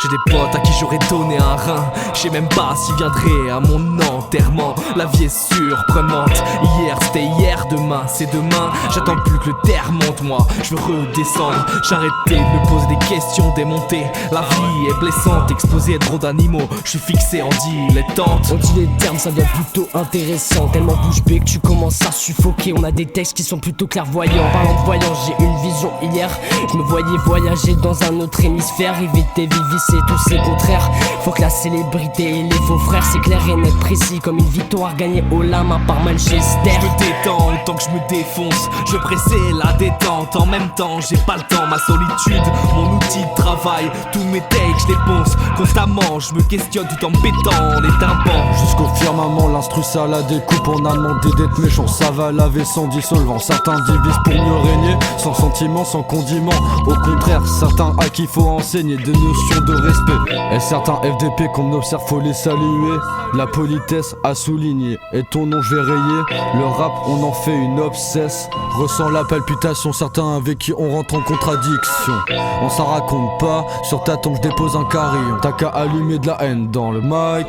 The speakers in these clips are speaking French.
J'ai des potes à qui j'aurais donné un rein. Je sais même pas s'ils viendraient à mon enterrement. La vie est surprenante. Hier c'était hier, demain c'est demain. J'attends plus que le terre monte, moi je veux redescendre. J'ai arrêté de me poser des questions démontées. La vie est blessante, exposée à trop d'animaux. Je suis fixé en dilettante. On dit les termes, ça doit être plutôt intéressant. Tellement bouche bée que tu commences à suffoquer. On a des textes qui sont plutôt clairvoyants. Parlant de voyance, j'ai une vision hier. Je me voyais voyager dans un autre hémisphère. Éviter vivisser tous ces contraires. Faut que la célébrité et les faux frères, c'est clair et net, précis comme une victoire gagnée au la main par Manchester. Je me détends autant que je me défonce. Je veux presser la détente. En même temps j'ai pas le temps, ma solitude, mon outil de travail. Tous mes takes, je les ponce constamment. Je me questionne tout en pétant les tympans. Jusqu'au firmament, l'instru ça la découpe. On a demandé d'être méchant, ça va laver sans dissolvant. Certains divisent pour mieux régner, sans sentiment, sans condiment. Au contraire, certains à qui faut enseigner des notions de respect. Et certains FDP qu'on observe, faut les saluer. La politesse à souligner, et ton nom je vais rayer. Le rap, on en fait une obsesse. Ressent la palpitation, certains avec qui on rentre en contradiction. On s'en raconte pas, sur ta tombe je dépose un carillon. T'as qu'à allumer de la haine dans le mic.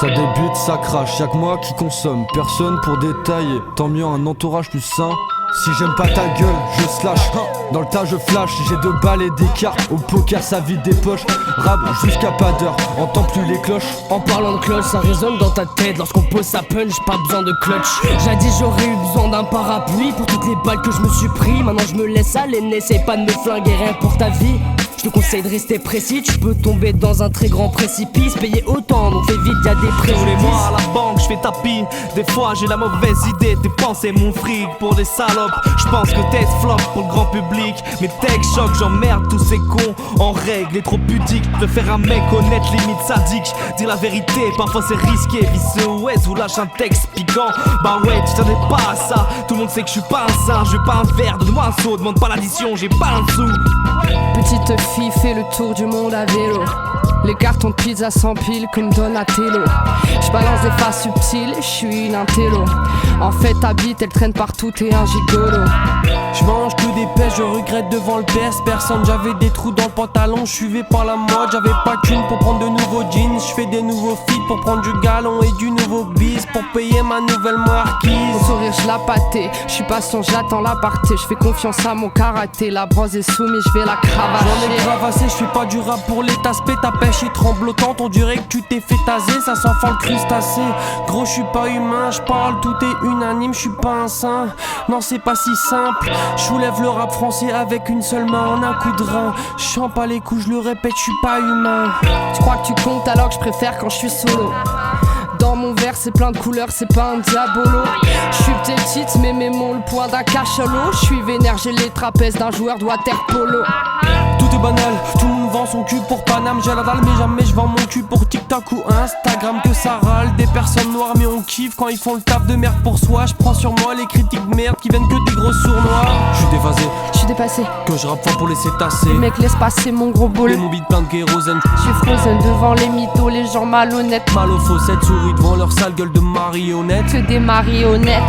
Ça débute, ça crache, y'a que moi qui consomme. Personne pour détailler, tant mieux un entourage plus sain. Si j'aime pas ta gueule, je slash. Dans le tas je flash, j'ai 2 balles et des cartes. Au poker ça vide des poches. Rap jusqu'à pas d'heure, entends plus les cloches. En parlant de cloche, ça résonne dans ta tête. Lorsqu'on pose sa punch, pas besoin de clutch. Jadis j'aurais eu besoin d'un parapluie pour toutes les balles que je me suis pris. Maintenant je me laisse aller, n'essaie pas de me flinguer rien pour ta vie. Je te conseille de rester précis, tu peux tomber dans un très grand précipice. Payer autant, donc fais vite, y'a des préjudices. Tous les mois à la banque, je fais tapis. Des fois j'ai la mauvaise idée de dépenser mon fric pour des salopes. Je pense que t'es flop pour le grand public. Mes textes choquent, j'emmerde tous ces cons. En règle et trop pudique, préfère un mec honnête, limite sadique. Dire la vérité, parfois c'est risqué. Vice ouest ou lâche un texte piquant. Bah ouais, tu t'attendais pas à ça. Tout le monde sait que je suis pas un saint. Je veux pas un verre, donne-moi un seau. Demande pas l'addition, j'ai pas un sou. Petite fille fait le tour du monde à vélo. Les cartons de pizza s'empilent comme Donatello. J'balance des phrases subtiles, j'suis une intello. En fait ta bite elle traîne partout, t'es un gigolo. J'mange que des pêches, je regrette devant le best. Personne, j'avais des trous dans le pantalon, j'suivais par la mode. J'avais pas qu'une pour prendre de nouveaux jeans. J'fais des nouveaux feats pour prendre du galon et du nouveau bis. Pour payer ma nouvelle marquise. Mon sourire j'l'ai pâté, j'suis patient, j'attends l'aparté. J'fais confiance à mon karaté, la brosse est soumise, j'vais la cravacher. J'en ai cravassé, j'fais pas du rap pour les taspés. Ta pêche est tremblotante, on dirait que tu t'es fait taser. Ça sent fort le crustacé. Gros, j'suis pas humain, j'parle, tout est unanime, j'suis pas un saint. Non, c'est pas si simple. J'soulève le rap français avec une seule main en un coup de rein. J'chante pas les coups, je le répète, j'suis pas humain. Tu crois que tu comptes alors que je préfère quand je suis solo. Dans mon verre c'est plein de couleurs, c'est pas un diabolo. J'suis petite mais mes mots le poids d'un cachalot. J'suis vénère, j'ai les trapèzes d'un joueur de water polo. Tout est banal, tout le monde vend son cul pour Paname. J'ai la dalle mais jamais je vends mon cul pour TikTok ou Instagram. Que ça râle, des personnes noires mais on kiffe quand ils font le taf de merde pour soi. Je prends sur moi les critiques de merde qui viennent que des gros sournois. Je suis déphasé, Je suis dépassé, que je rappe fort pour laisser tasser. mec laisse passer mon gros bol. Les mobiles plein de kérosène. Je suis frozen devant les mythos, les gens malhonnêtes. Mal aux faussettes, souris devant leur sale gueule de marionnette. Que des marionnettes.